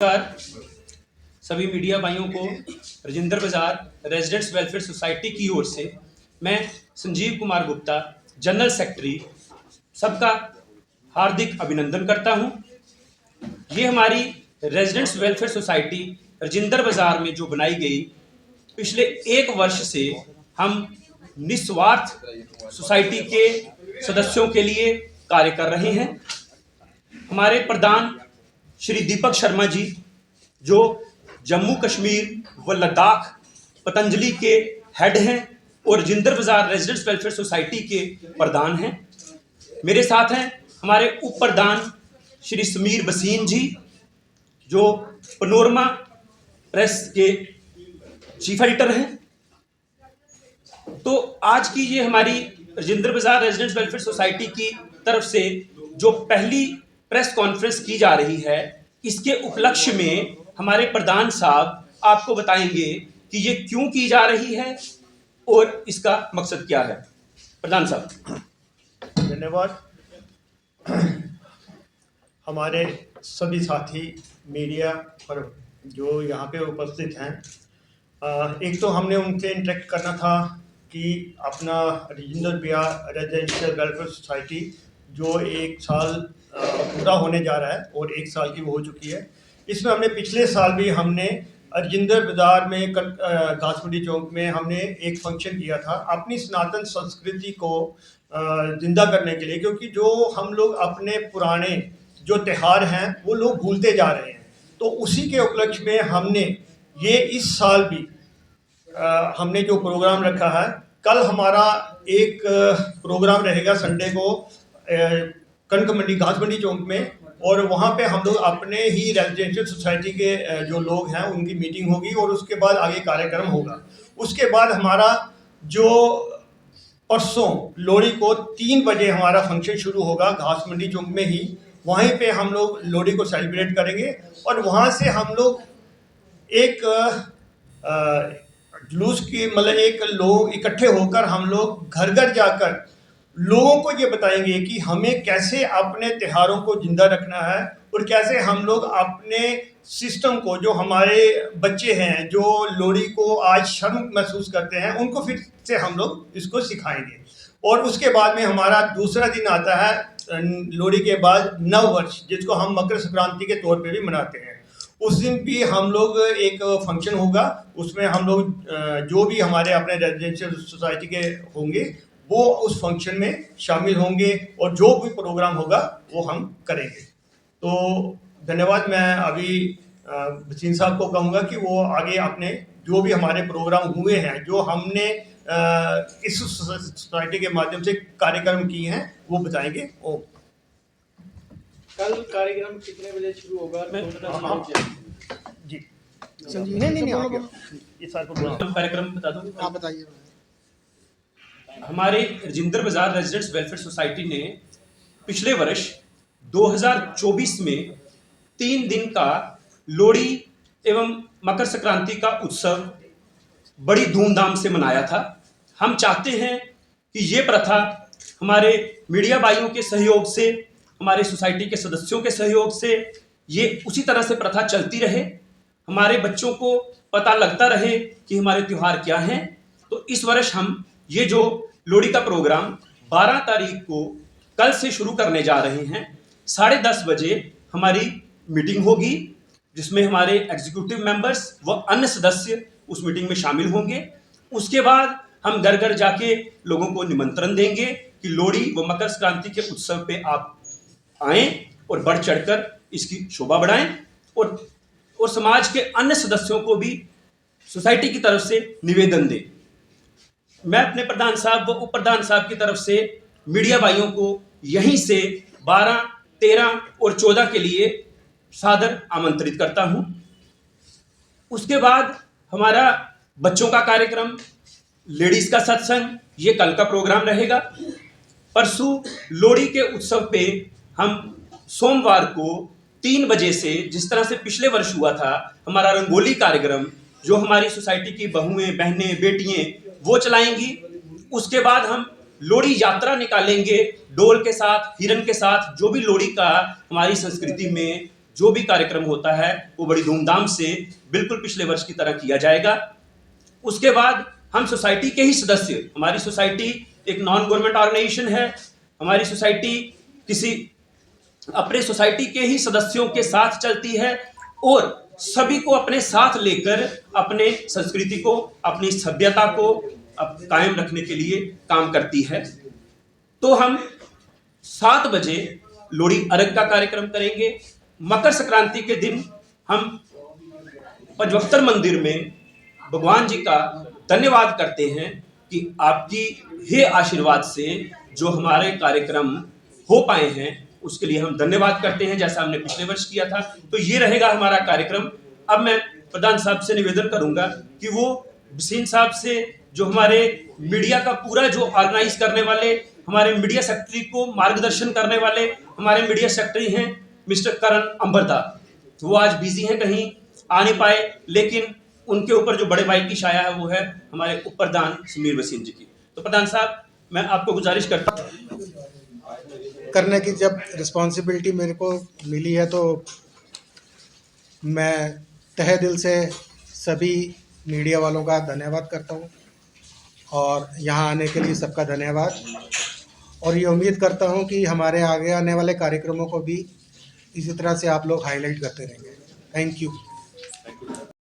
नमस्कार सभी मीडिया भाइयों को राजेंद्र बाजार रेजिडेंट्स वेलफेयर सोसाइटी की ओर से मैं संजीव कुमार गुप्ता जनरल सेक्रेटरी सबका हार्दिक अभिनंदन करता हूं। ये हमारी रेजिडेंट्स वेलफेयर सोसाइटी राजेंद्र बाजार में जो बनाई गई, पिछले 1 वर्ष से हम निस्वार्थ सोसाइटी के सदस्यों के लिए कार्य कर रहे हैं। हमारे प्रधान श्री दीपक शर्मा जी, जो जम्मू कश्मीर व लद्दाख पतंजलि के हेड हैं और राजेंद्र बाजार रेजिडेंट्स वेलफेयर सोसाइटी के प्रधान हैं। मेरे साथ हैं हमारे उप प्रधान श्री समीर वसीम जी, जो पनोरमा प्रेस के चीफ एडिटर हैं। तो आज की ये हमारी राजेंद्र बाजार रेजिडेंट्स वेलफेयर सोसाइटी की तरफ से जो पहली प्रेस कॉन्फ्रेंस की जा रही है, इसके उपलक्ष्य में हमारे प्रधान साहब आपको बताएंगे कि ये क्यों की जा रही है और इसका मकसद क्या है। प्रधान साहब। धन्यवाद। हमारे सभी साथी मीडिया और जो यहाँ पे उपस्थित हैं, एक तो हमने उनसे इंटरेक्ट करना था कि अपना राजेंद्र बाजार रेजिडेंशियल वेलफेयर सोसाइटी जो 1 साल पूरा होने जा रहा है और 1 साल की वो हो चुकी है। इसमें हमने पिछले साल भी हमने राजेंद्र बाजार में घासमंडी चौक में हमने एक फंक्शन किया था अपनी सनातन संस्कृति को जिंदा करने के लिए, क्योंकि जो हम लोग अपने पुराने जो त्यौहार हैं वो लोग भूलते जा रहे हैं। तो उसी के उपलक्ष्य में हमने ये इस साल भी हमने जो प्रोग्राम रखा है, कल हमारा एक प्रोग्राम रहेगा संडे को कनक मंडी घासमंडी चौक में, और वहाँ पे हम लोग अपने ही रेजिडेंशियल सोसाइटी के जो लोग हैं उनकी मीटिंग होगी और उसके बाद आगे कार्यक्रम होगा। उसके बाद हमारा जो परसों लोहड़ी को 3 बजे हमारा फंक्शन शुरू होगा घासमंडी चौक में ही। वहीं पे हम लोग लोहड़ी को सेलिब्रेट करेंगे और वहाँ से हम लोग एक जुलूस की मतलब एक लोग इकट्ठे होकर हम लोग घर घर जाकर लोगों को ये बताएंगे कि हमें कैसे अपने त्योहारों को जिंदा रखना है और कैसे हम लोग अपने सिस्टम को, जो हमारे बच्चे हैं जो लोहड़ी को आज शर्म महसूस करते हैं, उनको फिर से हम लोग इसको सिखाएंगे। और उसके बाद में हमारा दूसरा दिन आता है लोहड़ी के बाद नव वर्ष, जिसको हम मकर संक्रांति के तौर पे भी मनाते हैं। उस दिन भी हम लोग एक फंक्शन होगा, उसमें हम लोग जो भी हमारे अपने रेजिडेंशियल सोसाइटी के होंगे वो उस फंक्शन में शामिल होंगे और जो भी प्रोग्राम होगा वो हम करेंगे। तो धन्यवाद। मैं अभी वसीम साहब को कहूँगा कि वो आगे अपने जो भी हमारे प्रोग्राम हुए हैं, जो हमने इस सोसाइटी के माध्यम से कार्यक्रम किए हैं, वो बताएंगे। कल कार्यक्रम कितने बजे शुरू होगा? जी संजीव नहीं इस साल को कार्यक्रम बता दो। आप बताइए। हमारे राजेंद्र बाजार रेजिडेंट्स वेलफेयर सोसाइटी ने पिछले वर्ष 2024 में 3 दिन का लोहड़ी एवं मकर संक्रांति का उत्सव बड़ी धूमधाम से मनाया था। हम चाहते हैं कि ये प्रथा हमारे मीडिया भाइयों के सहयोग से, हमारे सोसाइटी के सदस्यों के सहयोग से ये उसी तरह से प्रथा चलती रहे, हमारे बच्चों को पता लगता रहे कि हमारे त्यौहार क्या हैं। तो इस वर्ष हम ये जो लोहड़ी का प्रोग्राम 12 तारीख को कल से शुरू करने जा रहे हैं। 10:30 बजे हमारी मीटिंग होगी, जिसमें हमारे एग्जीक्यूटिव मेंबर्स व अन्य सदस्य उस मीटिंग में शामिल होंगे। उसके बाद हम घर घर जाके लोगों को निमंत्रण देंगे कि लोहड़ी व मकर संक्रांति के उत्सव पे आप आएं और बढ़ चढ़कर इसकी शोभा बढ़ाएं, और समाज के अन्य सदस्यों को भी सोसाइटी की तरफ से निवेदन दें। मैं अपने प्रधान साहब व उप प्रधान साहब की तरफ से मीडिया भाइयों को यहीं से 12, 13 और 14 के लिए सादर आमंत्रित करता हूं। उसके बाद हमारा बच्चों का कार्यक्रम, लेडीज का सत्संग, ये कल का प्रोग्राम रहेगा। परसों लोहड़ी के उत्सव पे हम सोमवार को 3 बजे से, जिस तरह से पिछले वर्ष हुआ था, हमारा रंगोली कार्यक्रम जो हमारी सोसाइटी की बहुएं, बहनें, बेटियां वो चलाएंगी। उसके बाद हम लोहड़ी यात्रा निकालेंगे डोल के साथ, हिरन के साथ, जो भी लोहड़ी का हमारी संस्कृति में जो भी कार्यक्रम होता है वो बड़ी धूमधाम से बिल्कुल पिछले वर्ष की तरह किया जाएगा। उसके बाद हम सोसाइटी के ही सदस्य, हमारी सोसाइटी एक नॉन गवर्नमेंट ऑर्गेनाइजेशन है, हमारी सोसाइटी किसी अपने सोसाइटी के ही सदस्यों के साथ चलती है और सभी को अपने साथ लेकर अपने संस्कृति को, अपनी सभ्यता को कायम रखने के लिए काम करती है। तो हम 7 बजे लोहड़ी अर्घ का कार्यक्रम करेंगे। मकर संक्रांति के दिन हम पंचवक्तर मंदिर में भगवान जी का धन्यवाद करते हैं कि आपकी हे आशीर्वाद से जो हमारे कार्यक्रम हो पाए हैं उसके लिए हम धन्यवाद करते हैं, जैसा हमने पिछले वर्ष किया था। तो ये रहेगा हमारा कार्यक्रम। अब मैं प्रधान साहब से निवेदन करूंगा कि वो भसीन साहब से जो हमारे मीडिया का पूरा जो ऑर्गेनाइज करने वाले, हमारे मीडिया सेक्रेटरी को मार्गदर्शन करने वाले हमारे मीडिया सेक्रेटरी हैं मिस्टर करण अंबरदा, तो वो आज बिजी हैं, कहीं आ नहीं पाए, लेकिन उनके ऊपर जो बड़े भाई की छाया है वो है हमारे उप प्रधान समीर वसीम जी की। तो प्रधान साहब मैं आपको गुजारिश करता हूँ करने की जब रिस्पॉन्सिबिलिटी मेरे को मिली है तो मैं तहे दिल से सभी मीडिया वालों का धन्यवाद करता हूँ और यहाँ आने के लिए सबका धन्यवाद। और ये उम्मीद करता हूँ कि हमारे आगे आने वाले कार्यक्रमों को भी इसी तरह से आप लोग हाईलाइट करते रहेंगे। Thank you.